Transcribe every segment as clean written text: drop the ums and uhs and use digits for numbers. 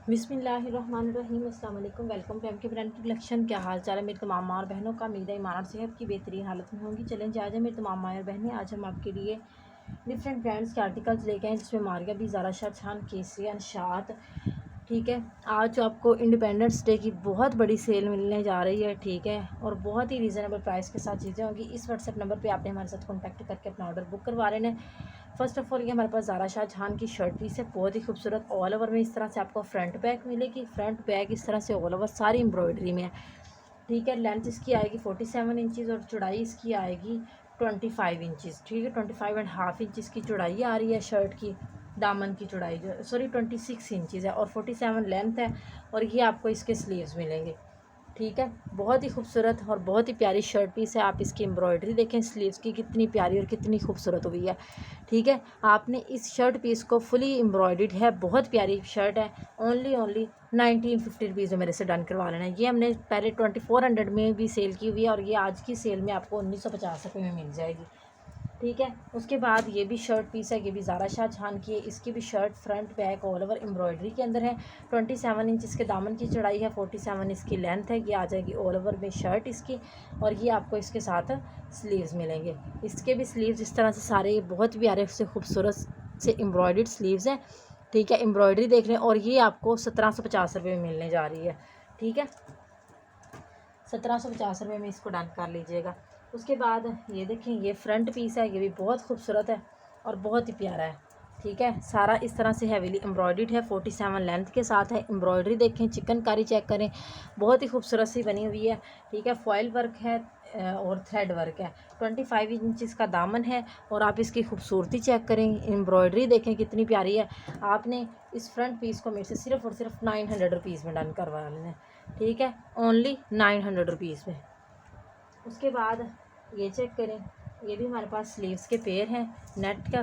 बिस्मिल्लाहिर्रहमानिर्रहीम। अस्सलाम वालेकुम। Welcome to MK brand collection. क्या हाल चाल है मेरे तमाम माँ और बहनों का? उम्मीद है ईमान और सेहत की बेहतरीन हालत में होंगी। चलें जी, आज है मेरे तमाम माँ और बहनें, आज हम आपके लिए डिफरेंट ब्रांड्स के आर्टिकल्स लेके आए जिसमें मारिया भी, ज़ारा शाहजहान, केसरिया, निशात। ठीक है, आज आपको इंडिपेंडेंस डे की बहुत बड़ी सेल मिलने जा रही है। ठीक है, और बहुत ही रीज़नेबल प्राइस के साथ चीज़ें होंगी। इस व्हाट्सएप नंबर पे आपने हमारे साथ कॉन्टैक्ट करके अपना ऑर्डर बुक करवा लेना है। फर्स्ट ऑफ ऑल, ये हमारे पास ज़ारा शाहजहान की शर्ट पीस है, बहुत ही खूबसूरत। ऑल ओवर में इस तरह से आपको फ्रंट बैक मिलेगी। फ्रंट बैक इस तरह से ऑल ओवर सारी एम्ब्रॉयडरी में है। ठीक है, लेंथ इसकी आएगी 47 इंचज़ और चौड़ाई इसकी आएगी 25 इंचज़। ठीक है, 25.5 इंचज़ की चौड़ाई आ रही है शर्ट की। दामन की चौड़ाई जो 26 इंचज़ है और 47 लेंथ है। और ये आपको इसके स्लीव्स मिलेंगे। ठीक है, बहुत ही खूबसूरत और बहुत ही प्यारी शर्ट पीस है। आप इसकी एम्ब्रॉयडरी देखें स्लीव्स की कितनी प्यारी और कितनी खूबसूरत हुई है। ठीक है, आपने इस शर्ट पीस को फुली एम्ब्रॉयडर्ड है, बहुत प्यारी शर्ट है। ओनली 1950 रुपीज़ में मेरे से डन करवा लेना है। ये हमने पहले 2400 में भी सेल की हुई है और ये आज की सेल में आपको 1950 रुपये में मिल जाएगी। ठीक है, उसके बाद ये भी शर्ट पीस है, ये भी ज़ारा शाहजहान की है। इसकी भी shirt front back all over embroidery के अंदर है। 27 इंच इसके दामन की चौड़ाई है, 47 इसकी लेंथ है। ये आ जाएगी ऑल ओवर में शर्ट इसकी। और ये आपको इसके साथ स्लीव्स मिलेंगे। इसके भी स्लीव्स इस तरह से सारे बहुत प्यारे से खूबसूरत से एम्ब्रॉयडर्ड स्लीव्स हैं। ठीक है, एम्ब्रॉयडरी देख लें। और ये आपको 1750 रुपये में मिलने जा रही है। ठीक है, 1750 रुपये में इसको डन कर लीजिएगा। उसके बाद ये देखें, ये फ्रंट पीस है, ये भी बहुत खूबसूरत है और बहुत ही प्यारा है। ठीक है, सारा इस तरह से हैवीली एम्ब्रॉयडर्ड है, 47 लेंथ के साथ है। एम्ब्रॉयडरी देखें, चिकनकारी चेक करें, बहुत ही खूबसूरत सी बनी हुई है। ठीक है, फॉयल वर्क है और थ्रेड वर्क है। 25 इंच का दामन है और आप इसकी खूबसूरती चेक करें, एम्ब्रॉयडरी देखें कितनी प्यारी है। आपने इस फ्रंट पीस को मेरे से सिर्फ और सिर्फ 900 रुपीज़ में डन करवा लेना है। ठीक है, ओनली 900 रुपीज़ में। उसके बाद ये चेक करें, ये भी हमारे पास स्लीव्स के पेयर हैं। नेट का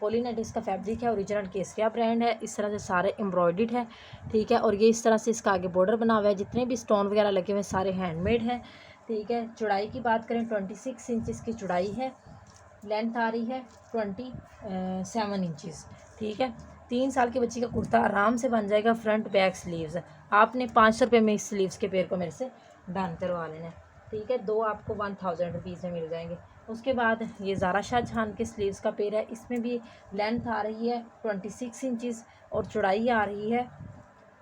पॉलीनेट इसका फैब्रिक है, ओरिजिनल केसरिया ब्रांड है। इस तरह से सारे एम्ब्रॉयडर्ड है। ठीक है, और ये इस तरह से इसका आगे बॉर्डर बना हुआ है। जितने भी स्टोन वगैरह लगे हुए सारे हैंडमेड हैं। ठीक है, चौड़ाई की बात करें 26 इंच की चौड़ाई है। लेंथ आ रही है 27 इंचज़। ठीक है, 3 साल के बच्ची का कुर्ता आराम से बन जाएगा। फ्रंट बैक स्लीव्स आपने 500 रुपये में इस स्लीव्स के पेयर को मेरे से डन करवा लेना है। ठीक है, दो आपको 1000 रुपीज़ में मिल जाएंगे। उसके बाद ये ज़ारा शाहजहान के स्लीव्स का पेयर है। इसमें भी लेंथ आ रही है 26 इंचज़ और चौड़ाई आ रही है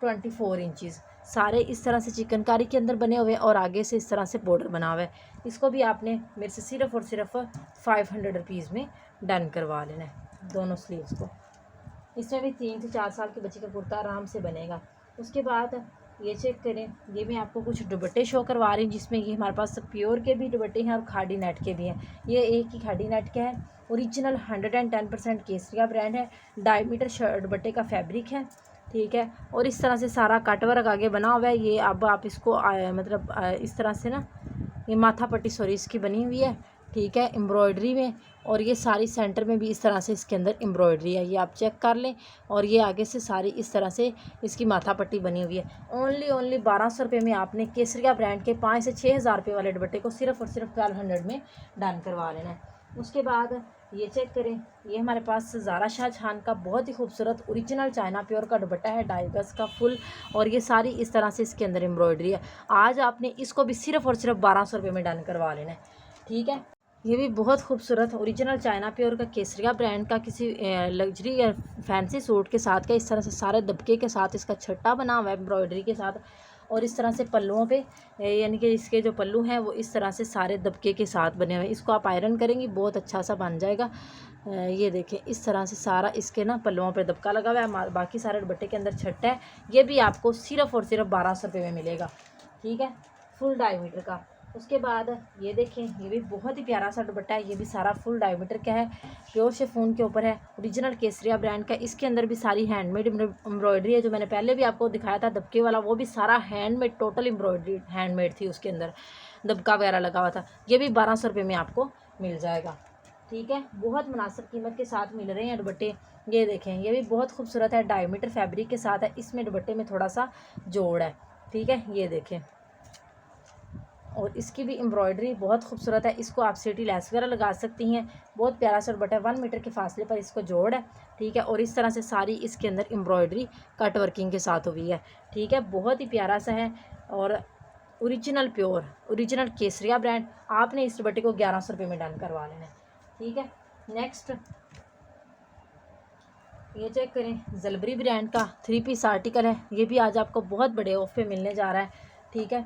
24 इंचज़। सारे इस तरह से चिकनकारी के अंदर बने हुए और आगे से इस तरह से बॉर्डर बना हुआ है। इसको भी आपने मेरे से सिर्फ और सिर्फ 500 रुपीज़ में डन करवा लेना है, दोनों स्लीव्स को। इसमें भी 3 से 4 साल के बच्चे का कुर्ता आराम से बनेगा। उसके बाद ये चेक करें, ये मैं आपको कुछ दुपट्टे शो करवा रही हूँ जिसमें ये हमारे पास प्योर के भी दुपट्टे हैं और खाड़ी नेट के भी हैं। ये एक ही खाड़ी नेट का है, ओरिजिनल 110% केसरिया ब्रांड है। 2.5 मीटर दुपट्टे का फैब्रिक है। ठीक है, और इस तरह से सारा कट वर्क आगे बना हुआ है। ये अब आप इसको इस तरह से ना, ये माथा पट्टी सॉरी इसकी बनी हुई है। ठीक है, एम्ब्रॉयडरी में। और ये सारी सेंटर में भी इस तरह से इसके अंदर एम्ब्रॉयडरी है, ये आप चेक कर लें। और ये आगे से सारी इस तरह से इसकी माथा पट्टी बनी हुई है। ओनली 1200 रुपये में आपने केसरिया ब्रांड के 5 से 6000 रुपये वाले दुपट्टे को सिर्फ और सिर्फ 1200 में डन करवा लेना है। उसके बाद ये चेक करें, ये हमारे पास ज़ारा शाहजहान का बहुत ही खूबसूरत ओरिजिनल चाइना प्योर का दुपट्टा है, 2.5 गज का फुल। और ये सारी इस तरह से इसके अंदर एम्ब्रॉयडरी है। आज आपने इसको भी सिर्फ और सिर्फ 1200 रुपये में डन करवा लेना है। ठीक है, ये भी बहुत खूबसूरत ओरिजिनल चाइना प्योर का केसरिया ब्रांड का किसी लग्जरी या फैंसी सूट के साथ का इस तरह से सारे दबके के साथ इसका छट्टा बना हुआ है एम्ब्रॉयडरी के साथ। और इस तरह से पल्लुओं पे यानी कि इसके जो पल्लू हैं वो इस तरह से सारे दबके के साथ बने हुए हैं। इसको आप आयरन करेंगी बहुत अच्छा सा बन जाएगा। ये देखें, इस तरह से सारा इसके ना पल्लुओं पे दबका लगा हुआ है, बाकी सारे दुपट्टे के अंदर छट्टा है। ये भी आपको सिर्फ और सिर्फ 1200 रुपये में मिलेगा। ठीक है, फुल 2.5 मीटर का। उसके बाद ये देखें, ये भी बहुत ही प्यारा सा दुपट्टा है। ये भी सारा फुल डायमीटर का है, प्योर शिफॉन के ऊपर है, ओरिजिनल केसरिया ब्रांड का। इसके अंदर भी सारी हैंडमेड एम्ब्रॉयडरी है। जो मैंने पहले भी आपको दिखाया था दबके वाला, वो भी सारा हैंडमेड, टोटल एम्ब्रॉयडरी हैंडमेड थी, उसके अंदर दबका वगैरह लगा हुआ था। ये भी 1200 रुपये में आपको मिल जाएगा। ठीक है, बहुत मुनासिब कीमत के साथ मिल रहे हैं दुपट्टे। ये देखें, ये भी बहुत खूबसूरत है, 2.5 मीटर फैब्रिक के साथ है। इसमें दुपट्टे में थोड़ा सा जोड़ है। ठीक है, ये देखें, और इसकी भी एम्ब्रॉयडरी बहुत खूबसूरत है। इसको आप सिटी लेस वगैरह लगा सकती हैं। बहुत प्यारा सा दुपट्टा है, 1 मीटर के फासले पर इसको जोड़ है, ठीक है। और इस तरह से सारी इसके अंदर एम्ब्रॉयडरी कट वर्किंग के साथ हुई है, ठीक है। बहुत ही प्यारा सा है और ओरिजिनल प्योर ओरिजिनल केसरिया ब्रांड। आपने इस दुपट्टे को 1100 रुपये में डन करवा लेना है, ठीक है। नेक्स्ट ये चेक करें, जलबरी ब्रांड का 3 पीस आर्टिकल है। ये भी आज आपको बहुत बड़े ऑफ पे मिलने जा रहा है, ठीक है।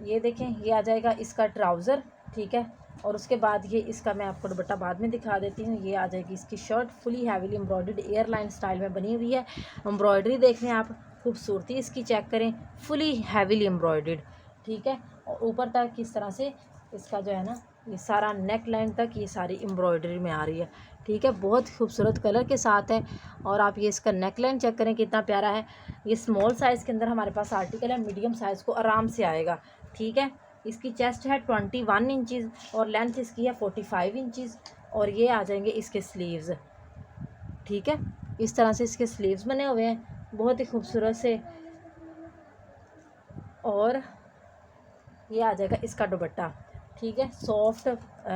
ये देखें, ये आ जाएगा इसका ट्राउज़र, ठीक है। और उसके बाद ये इसका मैं आपको दुपट्टा बाद में दिखा देती हूँ। ये आ जाएगी इसकी shirt, fully heavily embroidered airline style में बनी हुई है। एम्ब्रॉयडरी देख लें आप, खूबसूरती इसकी चेक करें, फुली हैवीली एम्ब्रॉयडर्ड, ठीक है। और ऊपर तक किस तरह से इसका जो है ना, ये सारा नेक लाइन तक ये सारी एम्ब्रॉयडरी में आ रही है, ठीक है। बहुत खूबसूरत कलर के साथ है। और आप ये इसका नेक लाइन चेक करें कितना प्यारा है। ये स्मॉल साइज़ के अंदर हमारे पास आर्टिकल है, मीडियम साइज़ को आराम से आएगा, ठीक है। इसकी चेस्ट है 21 इंचज़ और लेंथ इसकी है 45 इंचज़। और ये आ जाएंगे इसके स्लीव्स, ठीक है। इस तरह से इसके स्लीव्स बने हुए हैं, बहुत ही खूबसूरत से। और ये आ जाएगा इसका दुपट्टा, ठीक है। सॉफ्ट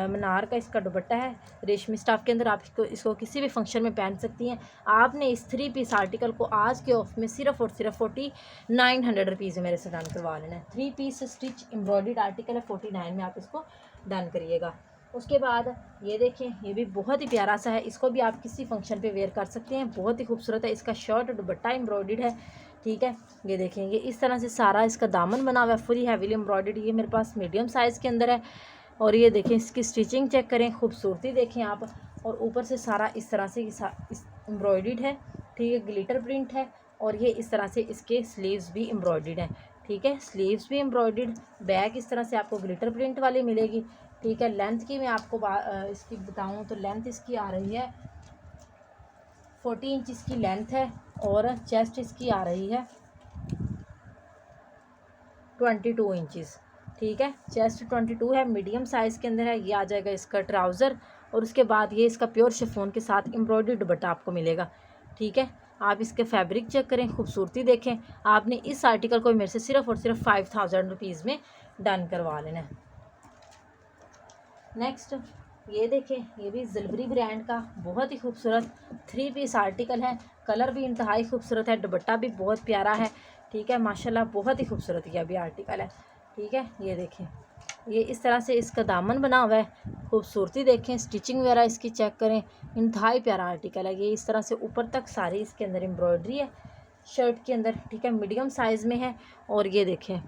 मनार का इसका दुपट्टा है, रेशमी स्टाफ के अंदर। आप इसको किसी भी फंक्शन में पहन सकती हैं। आपने इस 3 पीस आर्टिकल को आज के ऑफ में सिर्फ और सिर्फ 4900 रुपीज़ में मेरे से डन करवा लेना है। 3 पीस स्टिच एम्ब्रॉयडर्ड आर्टिकल है, 49 में आप इसको डन करिएगा। उसके बाद ये देखें, ये भी बहुत ही प्यारा सा है। इसको भी आप किसी फंक्शन पे वेयर कर सकते हैं, बहुत ही खूबसूरत है। इसका शर्ट और दुपट्टा एम्ब्रॉयडर्ड है, ठीक है। ये देखेंगे इस तरह से सारा इसका दामन बना हुआ है, फुली हैवीली एम्ब्रॉयडर्ड। ये मेरे पास मीडियम साइज़ के अंदर है। और ये देखें, इसकी स्टिचिंग चेक करें, खूबसूरती देखें आप। और ऊपर से सारा इस तरह से एम्ब्रॉयडर्ड है, ठीक है। ग्लिटर प्रिंट है। और ये इस तरह से इसके स्लीव्स भी एम्ब्रॉयडर्ड हैं, ठीक है। स्लीव्स भी एम्ब्रॉयडर्ड, बैक इस तरह से आपको ग्लिटर प्रिंट वाली मिलेगी, ठीक है। लेंथ की मैं आपको इसकी बताऊँ तो लेंथ इसकी आ रही है 40 इंच इसकी लेंथ है। और चेस्ट इसकी आ रही है 22 इंचज़, ठीक है। चेस्ट 22 है, मीडियम साइज़ के अंदर है। ये आ जाएगा इसका ट्राउज़र। और उसके बाद ये इसका प्योर शिफॉन के साथ एम्ब्रॉयडर्ड दुपट्टा आपको मिलेगा, ठीक है। आप इसके फैब्रिक चेक करें, खूबसूरती देखें। आपने इस आर्टिकल को मेरे से सिर्फ और सिर्फ 5000 रुपीज़ में डन करवा लेना है। नेक्स्ट ये देखें, ये भी जलबरी ब्रांड का बहुत ही खूबसूरत 3 पीस आर्टिकल है। कलर भी इंतहाई खूबसूरत है, दुपट्टा भी बहुत प्यारा है, ठीक है। माशाल्लाह बहुत ही खूबसूरत ये भी आर्टिकल है, ठीक है। ये देखें, ये इस तरह से इसका दामन बना हुआ है, खूबसूरती देखें, स्टिचिंग वगैरह इसकी चेक करें, इंतहाई प्यारा आर्टिकल है। ये इस तरह से ऊपर तक सारी इसके अंदर एम्ब्रॉयडरी है शर्ट के अंदर, ठीक है। मीडियम साइज़ में है। और ये देखें,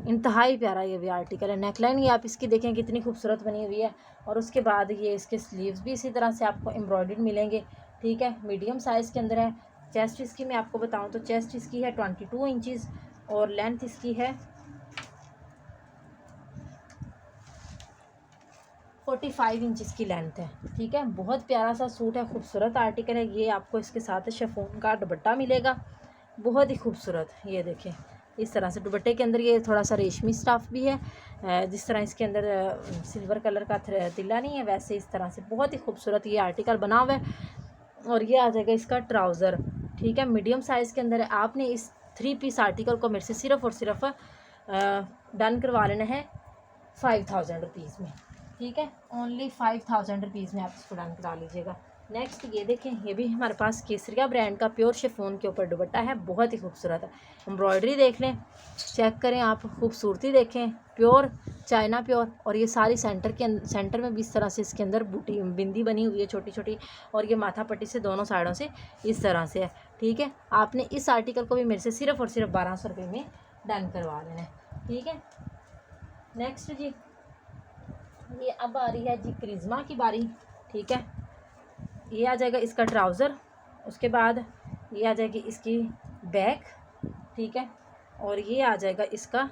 इंतहाई प्यारा ये भी आर्टिकल है। नेकलाइन ये आप इसकी देखें कितनी खूबसूरत बनी हुई है। और उसके बाद ये इसके स्लीव्स भी इसी तरह से आपको एम्ब्रॉयडर्ड मिलेंगे, ठीक है। मीडियम साइज़ के अंदर है। चेस्ट इसकी मैं आपको बताऊं तो चेस्ट इसकी है 22 इंचज़ और लेंथ इसकी है 45 इंचज़ की लेंथ है, ठीक है। बहुत प्यारा सा सूट है, खूबसूरत आर्टिकल है। ये आपको इसके साथ शिफॉन का दुपट्टा मिलेगा, बहुत ही खूबसूरत। ये देखें इस तरह से दुपट्टे के अंदर ये थोड़ा सा रेशमी स्टाफ भी है, जिस तरह इसके अंदर सिल्वर कलर का तिल्ला नहीं है, वैसे इस तरह से बहुत ही खूबसूरत ये आर्टिकल बना हुआ है। और ये आ जाएगा इसका ट्राउज़र, ठीक है। मीडियम साइज़ के अंदर है। आपने इस 3 पीस आर्टिकल को मेरे से सिर्फ और सिर्फ डन करवा लेना है 5000 रुपीज़ में, ठीक है। ओनली 5000 रुपीज़ में आप इसको डन करा लीजिएगा। नेक्स्ट ये देखें, ये भी हमारे पास केसरिया ब्रांड का प्योर शिफॉन के ऊपर दुपट्टा है, बहुत ही खूबसूरत है। एम्ब्रॉयडरी देख लें, चेक करें आप, खूबसूरती देखें, प्योर चाइना प्योर। और ये सारी सेंटर में भी इस तरह से इसके अंदर बूटी बिंदी बनी हुई है छोटी छोटी। और ये माथा पट्टी से दोनों साइडों से इस तरह से है, ठीक है। आपने इस आर्टिकल को भी मेरे से सिर्फ और सिर्फ 1200 रुपये में डन करवा लेना है, ठीक है। नेक्स्ट जी, ये अब आ रही है जी करिश्मा की बारी, ठीक है। ये आ जाएगा इसका ट्राउज़र। उसके बाद ये आ जाएगी इसकी बैक, ठीक है। और ये आ जाएगा इसका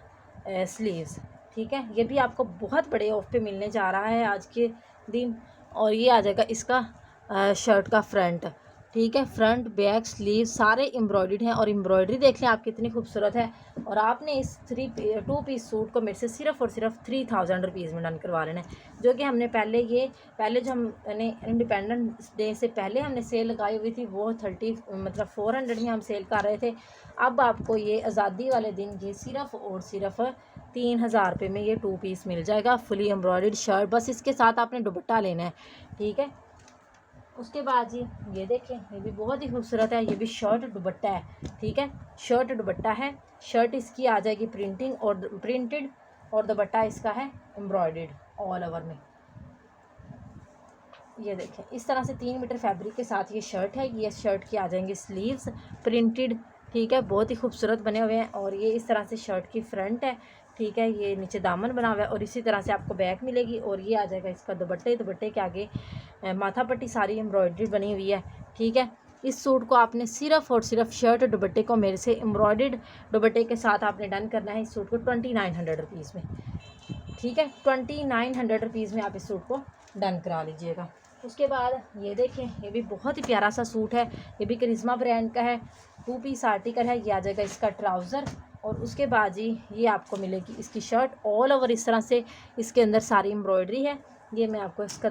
स्लीव्स, ठीक है। ये भी आपको बहुत बड़े ऑफ पे मिलने जा रहा है आज के दिन। और ये आ जाएगा इसका शर्ट का फ्रंट, ठीक है। फ्रंट बैक स्लीव सारे एम्ब्रॉयडर्ड हैं और एम्ब्रॉयडरी देख लें आप कितनी खूबसूरत है। और आपने इस 2 पीस सूट को मेरे से सिर्फ और सिर्फ 3000 रुपीज़ में डन करवा लेना है, जो कि हमने पहले जो हमने इंडिपेंडेंस डे से पहले हमने सेल लगाई हुई थी वो 400 में हम सेल कर रहे थे। अब आपको ये आज़ादी वाले दिन ये सिर्फ और सिर्फ 3000 रुपये में ये 2 पीस मिल जाएगा, फुली एम्ब्रॉयडर्ड शर्ट। बस इसके साथ आपने दुपट्टा लेना है, ठीक है। उसके बाद जी ये देखें, ये भी बहुत ही खूबसूरत है, ये भी शर्ट दुपट्टा है, ठीक है। शर्ट दुपट्टा है, शर्ट इसकी आ जाएगी प्रिंटेड और दुपट्टा इसका है एम्ब्रॉयडर्ड ऑल ओवर में। ये देखें इस तरह से 3 मीटर फैब्रिक के साथ ये शर्ट है। ये शर्ट की आ जाएंगी स्लीव्स प्रिंटेड, ठीक है, बहुत ही खूबसूरत बने हुए हैं। और ये इस तरह से शर्ट की फ्रंट है, ठीक है। ये नीचे दामन बना हुआ है और इसी तरह से आपको बैक मिलेगी। और ये आ जाएगा इसका दुपट्टे के आगे माथा पट्टी सारी एम्ब्रॉयडरी बनी हुई है, ठीक है। इस सूट को आपने सिर्फ और सिर्फ शर्ट दुपट्टे को मेरे से एम्ब्रॉयडर्ड दुपट्टे के साथ आपने डन करना है। इस सूट को 2900 रुपीज़ में, ठीक है, 2900 रुपीज़ में आप इस सूट को डन करा लीजिएगा। उसके बाद ये देखें, ये भी बहुत ही प्यारा सा सूट है, ये भी करिश्मा ब्रांड का है, 2 पीस आर्टिकल है। ये आ जाएगा इसका ट्राउज़र और उसके बाद जी ये आपको मिलेगी इसकी शर्ट ऑल ओवर इस तरह से, इसके अंदर सारी एम्ब्रॉयडरी है। ये मैं आपको इसका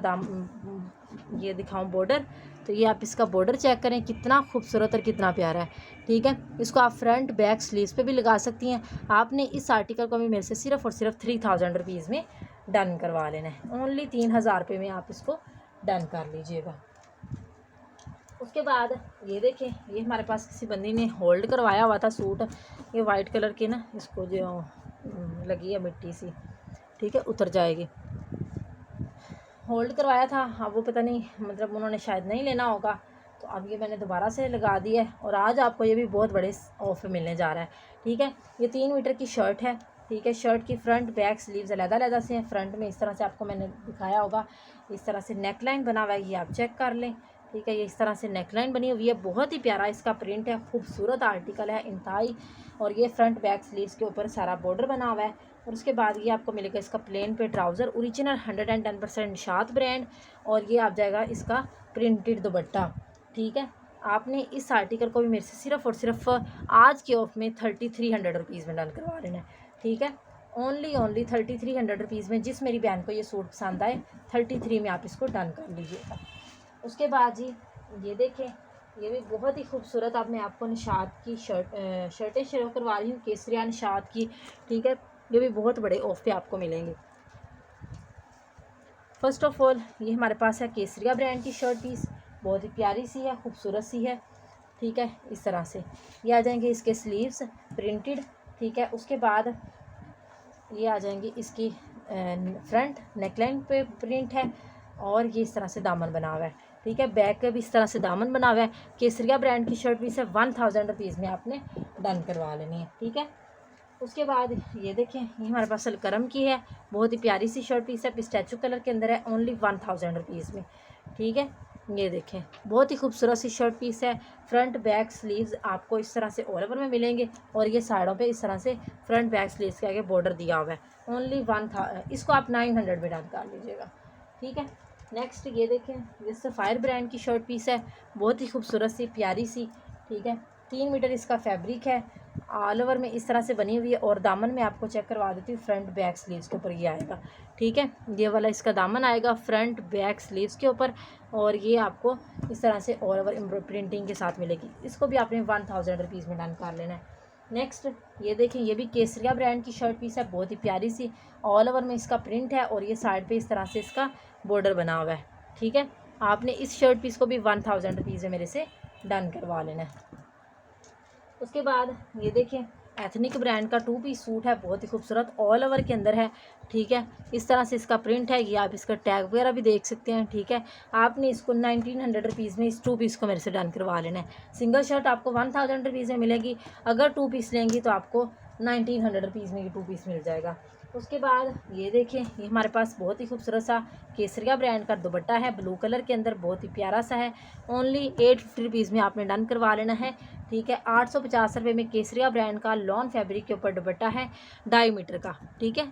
ये दिखाऊं बॉर्डर, तो ये आप इसका बॉर्डर चेक करें कितना खूबसूरत और कितना प्यारा है, ठीक है। इसको आप फ्रंट बैक स्लीव्स पे भी लगा सकती हैं। आपने इस आर्टिकल को भी मेरे से सिर्फ और सिर्फ 3000 रुपीज़ में डन करवा लेना है। ओनली 3000 रुपये में आप इसको डन कर लीजिएगा। उसके बाद ये देखें, ये हमारे पास किसी बंदी ने होल्ड करवाया हुआ था सूट, ये वाइट कलर के ना, इसको जो लगी है मिट्टी सी, ठीक है, उतर जाएगी। होल्ड करवाया था, हाँ वो पता नहीं मतलब उन्होंने शायद नहीं लेना होगा, तो अब ये मैंने दोबारा से लगा दिया है। और आज आपको ये भी बहुत बड़े ऑफ मिलने जा रहा है, ठीक है। ये 3 मीटर की शर्ट है, ठीक है। शर्ट की फ्रंट बैक स्लीव्स अलग-अलग से हैं। फ्रंट में इस तरह से आपको मैंने दिखाया होगा, इस तरह से नेक लाइन बना हुआ है, ये आप चेक कर लें, ठीक है। ये इस तरह से नेक लाइन बनी हुई है, बहुत ही प्यारा इसका प्रिंट है, खूबसूरत आर्टिकल है इंतहाई। और ये फ्रंट बैक स्लीव्स के ऊपर सारा बॉर्डर बना हुआ है। और उसके बाद ये आपको मिलेगा इसका प्लेन पे ट्राउज़र, ओरिजिनल 110% निशात ब्रांड। और ये आ जाएगा इसका प्रिंटेड दुपट्टा, ठीक है। आपने इस आर्टिकल को भी मेरे से सिर्फ और सिर्फ आज के ऑफ में 3300 रुपीज़ में डन करवा लेना है, ठीक है। ओनली 3300 रुपीज़ में जिस मेरी बहन को ये सूट पसंद आए 33 में आप इसको डन कर लीजिएगा। उसके बाद जी ये देखें, ये भी बहुत ही खूबसूरत, अब मैं आपको निशात की शर्टें शेयर करवा रही हूँ, केसरिया निशात की, ठीक है। ये भी बहुत बड़े ऑफ पे आपको मिलेंगे। फर्स्ट ऑफ ऑल ये हमारे पास है केसरिया ब्रांड की शर्ट पीस, बहुत ही प्यारी सी है, खूबसूरत सी है, ठीक है। इस तरह से ये आ जाएंगे इसके स्लीव्स प्रिंटेड, ठीक है। उसके बाद ये आ जाएंगी इसकी फ्रंट नेकलाइन पे प्रिंट है और ये इस तरह से दामन बना हुआ है, ठीक है। बैक पे भी इस तरह से दामन बना हुआ है। केसरिया ब्रांड की शर्ट पीस है, 1000 रुपीज़ में आपने डन करवा लेनी है, ठीक है। उसके बाद ये देखें, ये हमारे पास अलकरम की है, बहुत ही प्यारी सी शर्ट पीस है, पिस्टैचू कलर के अंदर है, ओनली 1000 रुपीज़ में, ठीक है। ये देखें बहुत ही खूबसूरत सी शर्ट पीस है। फ्रंट बैक स्लीव्स आपको इस तरह से ऑल ओवर में मिलेंगे और ये साइडों पे इस तरह से फ्रंट बैक स्लीव्स के आगे बॉर्डर दिया हुआ है। ओनली 1000, इसको आप 900 में डन कर लीजिएगा, ठीक है। नेक्स्ट ये देखें, ये सफ़ायर ब्रांड की शर्ट पीस है, बहुत ही खूबसूरत सी प्यारी सी, ठीक है। 3 मीटर इसका फैब्रिक है, ऑल ओवर में इस तरह से बनी हुई है। और दामन में आपको चेक करवा देती हूँ, फ्रंट बैक स्लीव्स के ऊपर ये आएगा, ठीक है। ये वाला इसका दामन आएगा फ्रंट बैक स्लीव्स के ऊपर और ये आपको इस तरह से ऑल ओवर प्रिंटिंग के साथ मिलेगी। इसको भी आपने 1000 रुपीज़ में डन कर लेना है। नेक्स्ट ये देखें, ये भी केसरिया ब्रांड की शर्ट पीस है, बहुत ही प्यारी सी, ऑल ओवर में इसका प्रिंट है और ये साइड पे इस तरह से इसका बॉर्डर बना हुआ है, ठीक है। आपने इस शर्ट पीस को भी 1000 रुपीज़ में मेरे से डन करवा लेना है। उसके बाद ये देखें, एथनिक ब्रांड का 2 पीस सूट है, बहुत ही खूबसूरत, ऑल ओवर के अंदर है, ठीक है। इस तरह से इसका प्रिंट है, ये आप इसका टैग वगैरह भी देख सकते हैं, ठीक है। आपने इसको 1900 रुपीज़ में इस 2 पीस को मेरे से डन करवा लेना है। सिंगल शर्ट आपको 1000 रुपीज़ में मिलेगी, अगर 2 पीस लेंगी तो आपको 1900 रुपीज़ में ये 2 पीस मिल जाएगा। उसके बाद ये देखें, ये हमारे पास बहुत ही खूबसूरत सा केसरिया ब्रांड का दुपट्टा है, ब्लू कलर के अंदर, बहुत ही प्यारा सा है। ओनली 850 रुपीज़ में आपने डन करवा लेना है, ठीक है। 850 रुपये में केसरिया ब्रांड का लॉन फैब्रिक के ऊपर दुपट्टा है 2.5 मीटर का, ठीक है।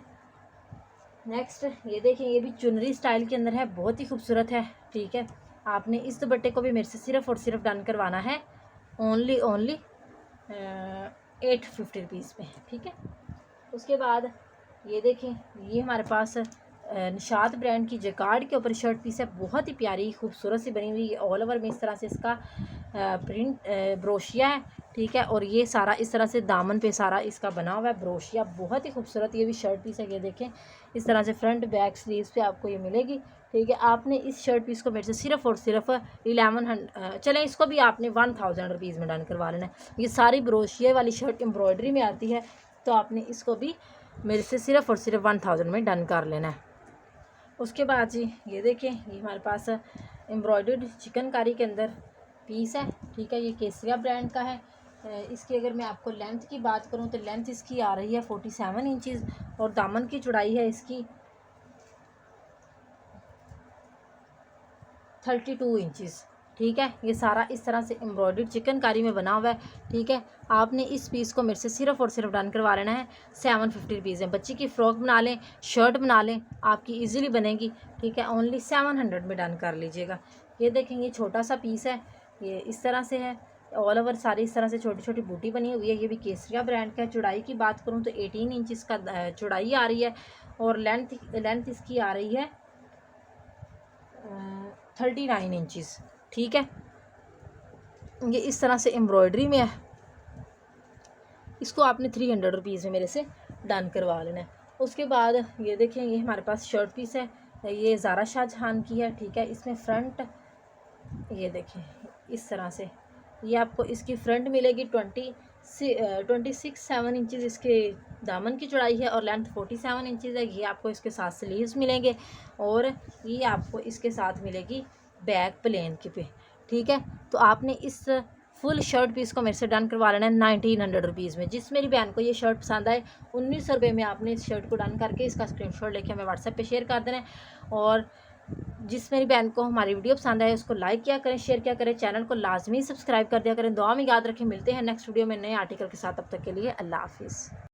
नेक्स्ट ये देखें, ये भी चुनरी स्टाइल के अंदर है, बहुत ही खूबसूरत है, ठीक है। आपने इस दुपट्टे को भी मेरे से सिर्फ़ और सिर्फ डन करवाना है ओनली 850 रुपीज़ में, ठीक है। उसके बाद ये देखें, ये हमारे पास निशात ब्रांड की जैकार्ड के ऊपर शर्ट पीस है, बहुत ही प्यारी खूबसूरत सी बनी हुई है। ऑल ओवर में इस तरह से इसका प्रिंट ब्रोशिया है, ठीक है। और ये सारा इस तरह से दामन पे सारा इसका बना हुआ है ब्रोशिया, बहुत ही खूबसूरत ये भी शर्ट पीस है। ये देखें इस तरह से फ्रंट बैक स्लीव्स पे आपको ये मिलेगी, ठीक है। आपने इस शर्ट पीस को मेरे से सिर्फ़ और सिर्फ 1100 चलें, इसको भी आपने 1000 रुपीज़ में डन करवा लेना है। ये सारी ब्रोशिया वाली शर्ट एम्ब्रॉयडरी में आती है, तो आपने इसको भी मेरे से सिर्फ़ और सिर्फ 1000 में डन कर लेना है। उसके बाद जी ये देखें, ये हमारे पास एम्ब्रॉयडर्ड चिकनकारी के अंदर पीस है, ठीक है। ये केसरिया ब्रांड का है। इसकी अगर मैं आपको लेंथ की बात करूं तो लेंथ इसकी आ रही है 47 इंचज़ और दामन की चौड़ाई है इसकी 32 इंचज़, ठीक है। ये सारा इस तरह से एम्ब्रॉयडर्ड चिकनकारी में बना हुआ है, ठीक है। आपने इस पीस को मेरे से सिर्फ़ और सिर्फ डन करवा लेना है 750 रुपीज़ है। बच्ची की फ़्रॉक बना लें, शर्ट बना लें, आपकी इजीली बनेगी, ठीक है। ओनली 700 में डन कर लीजिएगा। ये देखेंगे छोटा सा पीस है, ये इस तरह से है, ऑल ओवर सारी इस तरह से छोटी छोटी बूटी बनी हुई है। ये भी केसरिया ब्रांड का है। चौड़ाई की बात करूँ तो 18 इंच का चौड़ाई आ रही है और लेंथ इसकी आ रही है 39 इंचज़, ठीक है। ये इस तरह से एम्ब्रॉयडरी में है। इसको आपने 300 रुपीज़ में मेरे से डन करवा लेना है। उसके बाद ये देखें, ये हमारे पास शर्ट पीस है, ये ज़ारा शाहजहान की है, ठीक है। इसमें फ्रंट ये देखें इस तरह से, ये आपको इसकी फ्रंट मिलेगी 26-7 इंचज़ इसके दामन की चौड़ाई है और लेंथ 47 इंचज़ है। ये आपको इसके साथ स्लीव्स मिलेंगे और ये आपको इसके साथ मिलेगी बैक प्लेन के पे, ठीक है। तो आपने इस फुल शर्ट पीस को मेरे से डन करवा लेना है 1900 रुपीज़ में। जिस मेरी बहन को ये शर्ट पसंद आए 1900 रुपये में आपने इस शर्ट को डन करके इसका स्क्रीनशॉट लेके हमें व्हाट्सएप पे शेयर कर देना है। और जिस मेरी बहन को हमारी वीडियो पसंद आए उसको लाइक किया करें, शेयर किया करें, चैनल को लाजमी सब्सक्राइब कर दिया करें। दुआ में याद रखें, मिलते हैं नेक्स्ट वीडियो में नए आर्टिकल के साथ। तब तक के लिए अल्लाह हाफिज़।